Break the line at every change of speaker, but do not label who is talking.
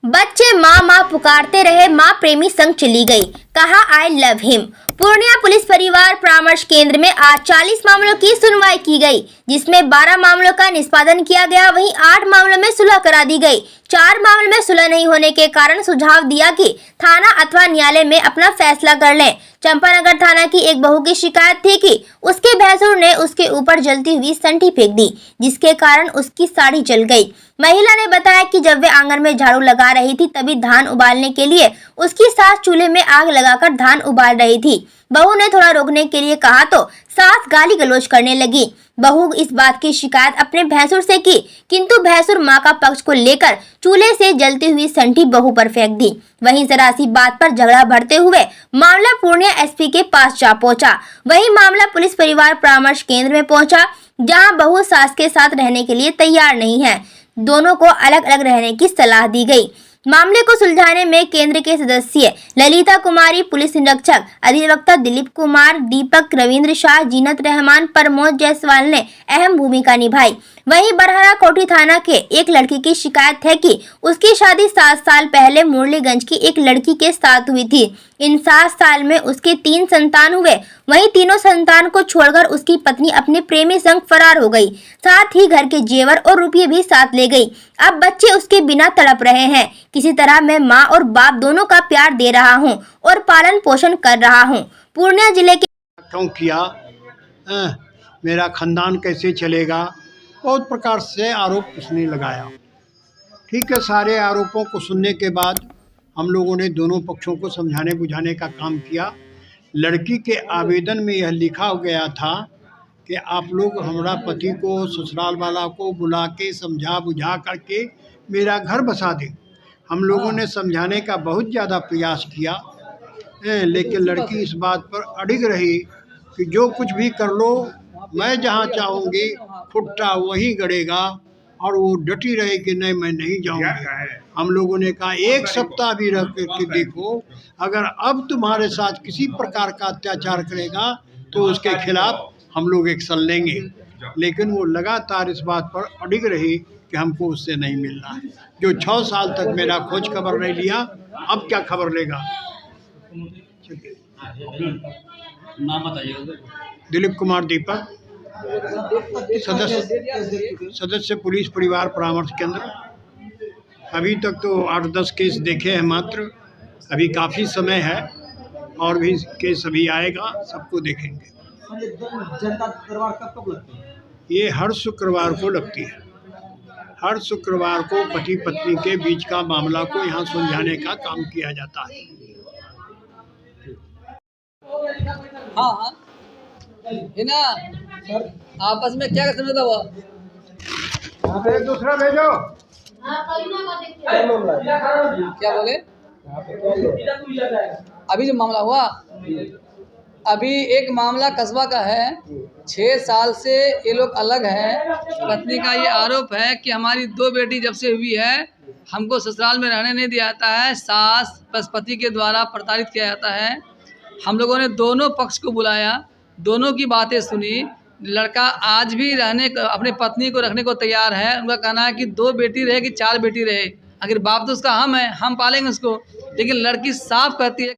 बच्चे माँ माँ पुकारते रहे, माँ प्रेमी संग चली गई, कहा I love him. Purnia police परिवार परामर्श केंद्र में आज 40 मामलों की सुनवाई की गई, जिसमें 12 मामलों का निष्पादन किया गया। वहीं 8 मामलों में सुलह करा दी गई। 4 मामलों में सुलह नहीं होने के कारण सुझाव दिया कि थाना अथवा न्यायालय में अपना फैसला कर लें। चंपानगर थाना की एक बहू की शिकायत थी कि उसके भैंसुर ने उसके ऊपर जलती हुई संठी फेंक दी, जिसके कारण उसकी साड़ी जल गई। महिला ने बताया कि जब वे आंगन में झाड़ू लगा रही थी, तभी धान उबालने के लिए उसकी सास चूल्हे में आग लगाकर धान उबाल रही थी। बहू ने थोड़ा रोकने के लिए कहा तो सास गाली गलौज करने लगी। बहू इस बात की शिकायत अपने भैंसुर से की, किंतु भैंसुर मां का पक्ष को लेकर चूल्हे से जलती हुई संठी बहू पर फेंक दी। वहीं जरा सी बात पर झगड़ा बढ़ते हुए मामला पूर्णिया एसपी के पास जा पहुंचा। वहीं मामला पुलिस परिवार परामर्श केंद्र में पहुंचा, जहां बहू सास के साथ रहने के लिए तैयार नहीं है। दोनों को अलग अलग रहने की सलाह दी गई। मामले को सुलझाने में केंद्र के सदस्य ललिता कुमारी, पुलिस निरीक्षक अधिवक्ता दिलीप कुमार, दीपक, रविंद्र शाह, जीनत रहमान, प्रमोद जायसवाल ने अहम भूमिका निभाई। वहीं बरहरा कोठी थाना के एक लड़की की शिकायत है कि उसकी शादी 7 साल पहले मुरलीगंज की एक लड़की के साथ हुई थी। इन 7 साल में उसके 3 संतान हुए। वहीं तीनों संतान को छोड़कर उसकी पत्नी अपने प्रेमी संग फरार हो गई, साथ ही घर के जेवर और रुपये भी साथ ले गई। अब बच्चे उसके बिना तड़प रहे हैं। किसी तरह मैं माँ और बाप दोनों का प्यार दे रहा हूँ और पालन पोषण कर रहा हूँ। पूर्णिया जिले के
क्यों किया, मेरा खानदान कैसे चलेगा, बहुत प्रकार से आरोप उसने लगाया। ठीक है, सारे आरोपों को सुनने के बाद हम लोगों ने दोनों पक्षों को समझाने बुझाने का काम किया। लड़की के आवेदन में यह लिखा गया था कि आप लोग हमारा पति को, ससुराल वाला को बुला के समझा बुझा करके मेरा घर बसा दें। हम लोगों ने समझाने का बहुत ज़्यादा प्रयास किया, लेकिन लड़की इस बात पर अड़िग रही कि जो कुछ भी कर लो, मैं जहाँ चाहूँगी फुट्टा वहीं गड़ेगा, और वो डटी रहे कि नहीं मैं नहीं जाऊँगी। हम लोगों ने कहा 1 सप्ताह भी रह करके देखो, अगर अब तुम्हारे साथ किसी प्रकार का अत्याचार करेगा तो उसके खिलाफ हम लोग एक्शन लेंगे। लेकिन वो लगातार इस बात पर अड़िग रही कि हमको उससे नहीं मिलना है। जो 6 साल तक मेरा खोज खबर नहीं लिया, अब क्या खबर लेगा।
नाम बताइए।
दिलीप कुमार, दीपक, सदस्य पुलिस परिवार परामर्श केंद्र। अभी तक तो 8-10 केस देखे हैं मात्र, अभी काफ़ी समय है और भी केस अभी आएगा, सबको देखेंगे।
जनता दरबार कब लगती है?
ये हर शुक्रवार को लगती है। हर शुक्रवार को पति पत्नी के बीच का मामला को यहाँ सुलझाने का काम किया जाता है।
हाँ है ना सर, आपस में क्या समझौता हुआ?
एक दूसरा भेजो।
क्या बोले? अभी जो मामला हुआ, अभी एक मामला कस्बा का है। 6 साल से ये लोग अलग हैं। पत्नी का ये आरोप है कि हमारी 2 बेटी जब से हुई है, हमको ससुराल में रहने नहीं दिया जाता है। सास पति के द्वारा प्रताड़ित किया जाता है। हम लोगों ने दोनों पक्ष को बुलाया, दोनों की बातें सुनी। लड़का आज भी अपने पत्नी को रखने को तैयार है। उनका कहना है कि 2 बेटी रहे कि 4 बेटी रहे, अगर बाप तो उसका हम है, हम पालेंगे उसको। लेकिन लड़की साफ कहती है